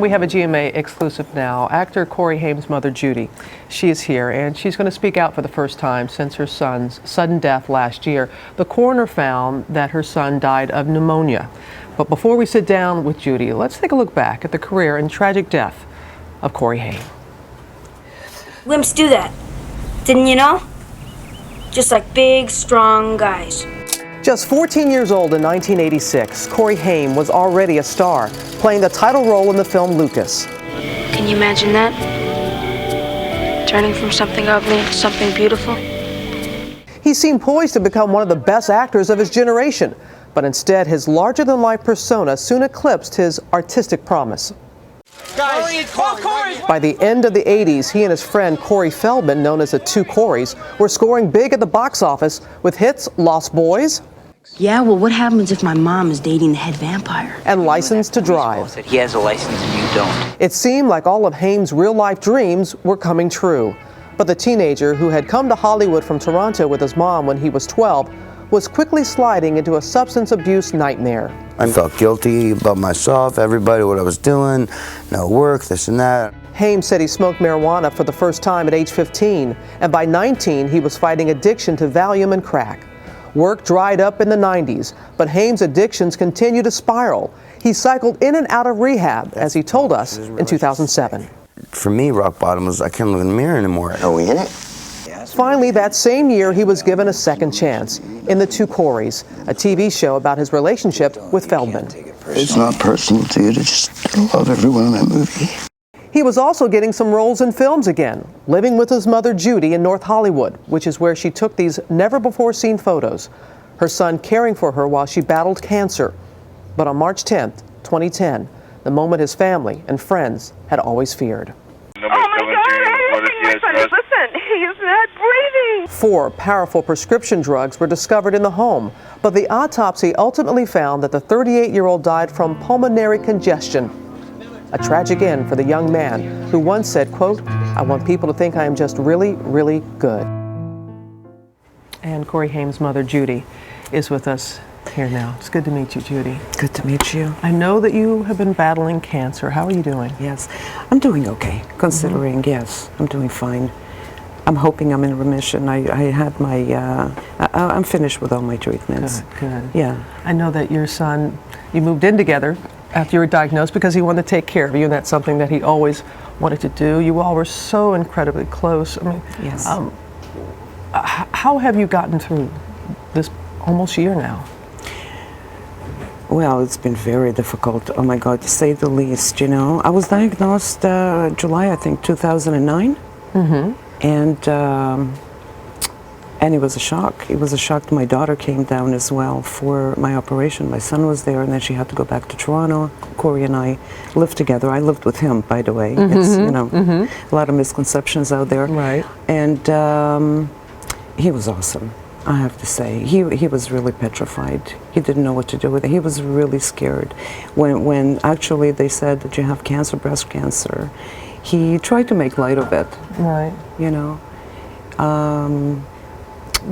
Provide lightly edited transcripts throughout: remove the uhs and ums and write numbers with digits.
We have a GMA exclusive now. Actor Corey Haim's mother, Judy. She is here, and she's going to speak out for the first time since her son's sudden death last year. The coroner found that her son died of pneumonia. But before we sit down with Judy, let's take a look back at the career and tragic death of Corey Haim. Wimps do that, didn't you know? Just like big, strong guys. Just 14 years old in 1986, Corey Haim was already a star, playing the title role in the film Lucas. Can you imagine that? Turning from something ugly into something beautiful? He seemed poised to become one of the best actors of his generation, but instead his larger-than-life persona soon eclipsed his artistic promise. Guys, Corey. By the end of the 80s, he and his friend Corey Feldman, known as the Two Coreys, were scoring big at the box office with hits Lost Boys. Yeah, well, what happens if my mom is dating the head vampire? And License to Drive. Said he has a license and you don't. It seemed like all of Haim's real-life dreams were coming true. But the teenager, who had come to Hollywood from Toronto with his mom when he was 12, was quickly sliding into a substance abuse nightmare. I felt guilty about myself, everybody, what I was doing, no work, this and that. Haim said he smoked marijuana for the first time at age 15, and by 19 he was fighting addiction to Valium and crack. Work dried up in the 90s, but Haim's addictions continued to spiral. He cycled in and out of rehab, as he told us in 2007. For me, rock bottom was I can't look in the mirror anymore. Are we in it? Finally, that same year, he was given a second chance in The Two Coreys, a TV show about his relationship with Feldman. It's not personal to you to just love everyone in that movie. He was also getting some roles in films again, living with his mother, Judy, in North Hollywood, which is where she took these never-before-seen photos, her son caring for her while she battled cancer. But on March 10th, 2010, the moment his family and friends had always feared. Oh my God, my son, listen, he's not breathing. 4 powerful prescription drugs were discovered in the home, but the autopsy ultimately found that the 38-year-old died from pulmonary congestion. A tragic end for the young man who once said, quote, "I want people to think I am just really, really good." And Corey Haim's mother, Judy, is with us here now. It's good to meet you, Judy. Good to meet you. I know that you have been battling cancer. How are you doing? Yes, I'm doing okay, considering, yes, I'm doing fine. I'm hoping I'm in remission. I had my, I'm finished with all my treatments. Good. Yeah. I know that your son, you moved in together after you were diagnosed because he wanted to take care of you, and that's something that he always wanted to do. You all were so incredibly close. I mean, yes. How have you gotten through this almost year now? Well, it's been very difficult, oh my God, to say the least, you know. I was diagnosed July, I think, 2009. And it was a shock. It was a shock. My daughter came down as well for my operation. My son was there, and then she had to go back to Toronto. Corey and I lived together. I lived with him, by the way. It's, you know, a lot of misconceptions out there. Right. And he was awesome, I have to say. He was really petrified. He didn't know what to do with it. He was really scared. When actually they said that you have cancer, breast cancer, he tried to make light of it. Right. You know.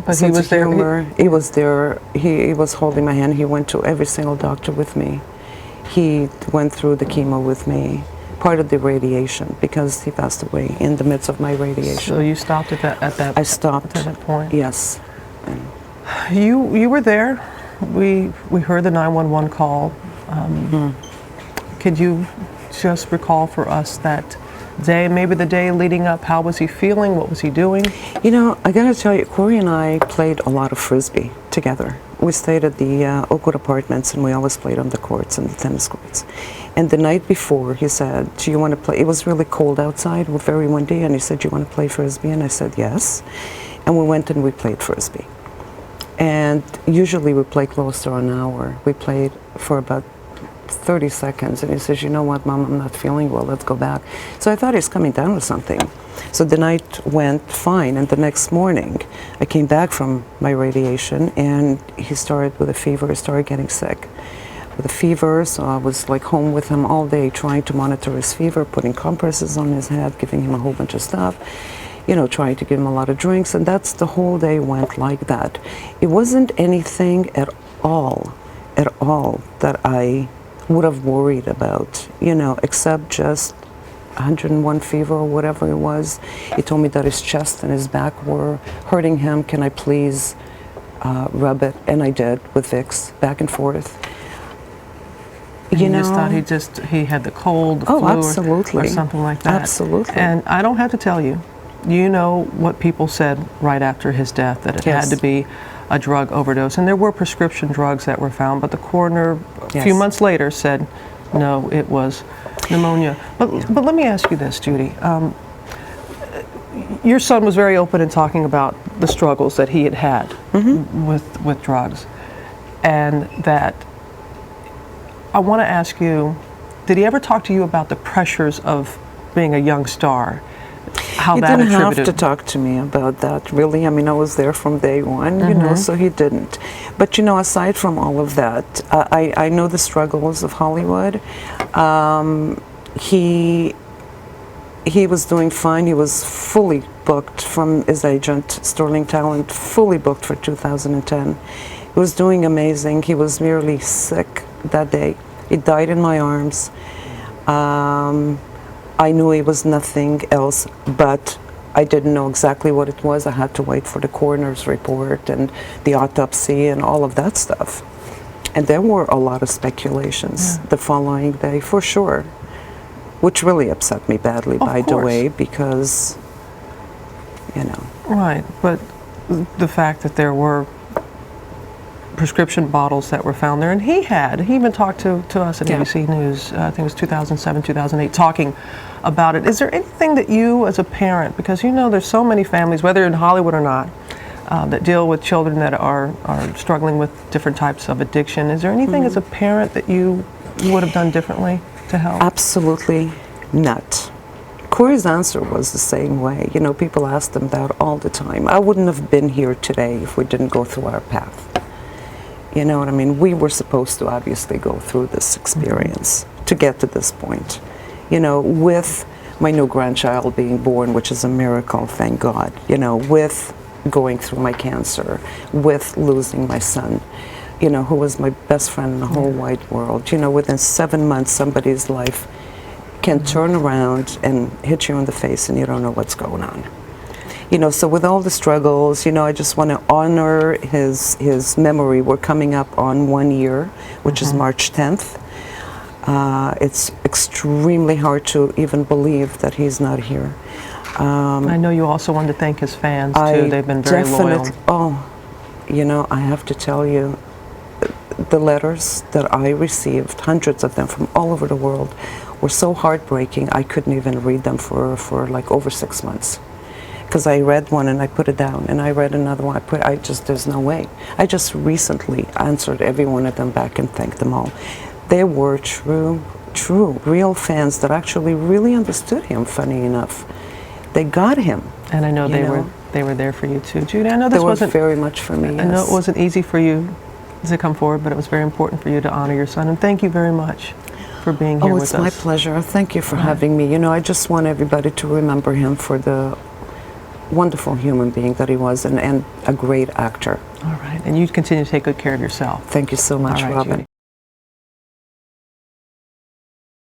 But he was there. He was there. He was holding my hand. He went to every single doctor with me. He went through the chemo with me, part of the radiation, because he passed away in the midst of my radiation. So you stopped at that. I stopped at that point. Yes. You were there. We heard the 911 call. Could you just recall for us that day, maybe the day leading up? How was he feeling? What was he doing? You know, I gotta tell you, Corey and I played a lot of frisbee together. We stayed at the Oakwood Apartments, and we always played on the courts and the tennis courts. And the night before, he said, "Do you want to play?" It was really cold outside, very windy, and he said, "Do you want to play frisbee?" And I said, "Yes." And we went and we played frisbee. And usually we play close to an hour. We played for about 30 seconds, and he says, "You know what, Mom, I'm not feeling well, let's go back." So I thought he's coming down with something. So the night went fine, and the next morning I came back from my radiation, and he started with a fever. He started getting sick with a fever, so I was like home with him all day trying to monitor his fever, putting compresses on his head, giving him a whole bunch of stuff, you know, trying to give him a lot of drinks, and that's the whole day went like that. It wasn't anything at all that I would have worried about, you know, except just 101 fever or whatever it was. He told me that his chest and his back were hurting him. Can I please rub it? And I did with Vicks, back and forth. You just thought he had the cold, the flu, absolutely. or something like that. Absolutely. And I don't have to tell you, you know what people said right after his death, that it had to be a drug overdose. And there were prescription drugs that were found, but the coroner a few months later said, no, it was pneumonia. But let me ask you this, Judy. Your son was very open in talking about the struggles that he had had with drugs, and that I want to ask you, did he ever talk to you about the pressures of being a young star? How he that didn't have attributed? to talk to me about that, really. I mean, I was there from day one, you know, so he didn't. But, you know, aside from all of that, I know the struggles of Hollywood. He was doing fine. He was fully booked from his agent, Sterling Talent, fully booked for 2010. He was doing amazing. He was merely sick that day. He died in my arms. I knew it was nothing else, but I didn't know exactly what it was. I had to wait for the coroner's report and the autopsy and all of that stuff. And there were a lot of speculations the following day, for sure, which really upset me badly, by the way, because, you know. Right, but the fact that there were prescription bottles that were found there, and he even talked to us at ABC News, I think it was 2007, 2008, talking about it. Is there anything that you as a parent, because you know there's so many families, whether in Hollywood or not, that deal with children that are struggling with different types of addiction, is there anything as a parent that you would have done differently to help? Absolutely not. Corey's answer was the same way. You know, people asked him that all the time. I wouldn't have been here today if we didn't go through our path. You know what I mean? We were supposed to obviously go through this experience to get to this point. You know, with my new grandchild being born, which is a miracle, thank God. You know, with going through my cancer, with losing my son, you know, who was my best friend in the whole wide world. You know, within 7 months, somebody's life can turn around and hit you in the face and you don't know what's going on. You know, so with all the struggles, you know, I just want to honor his memory. We're coming up on 1 year, which is March 10th. It's extremely hard to even believe that he's not here. I know you also wanted to thank his fans, too. They've been very loyal. Oh, you know, I have to tell you, the letters that I received, hundreds of them from all over the world, were so heartbreaking, I couldn't even read them for like over 6 months. Because I read one and I put it down, and I read another one, there's no way. I just recently answered every one of them back and thanked them all. They were true, real fans that actually really understood him, funny enough. They got him. And I know they were there for you too. Judy, I know this wasn't very much for me. I know it wasn't easy for you to come forward, but it was very important for you to honor your son, and thank you very much for being here with us. Oh, it's my pleasure. Thank you for having me. You know, I just want everybody to remember him for the wonderful human being that he was, and a great actor. All right, and you continue to take good care of yourself. Thank you so much, All right, Robin. Judy.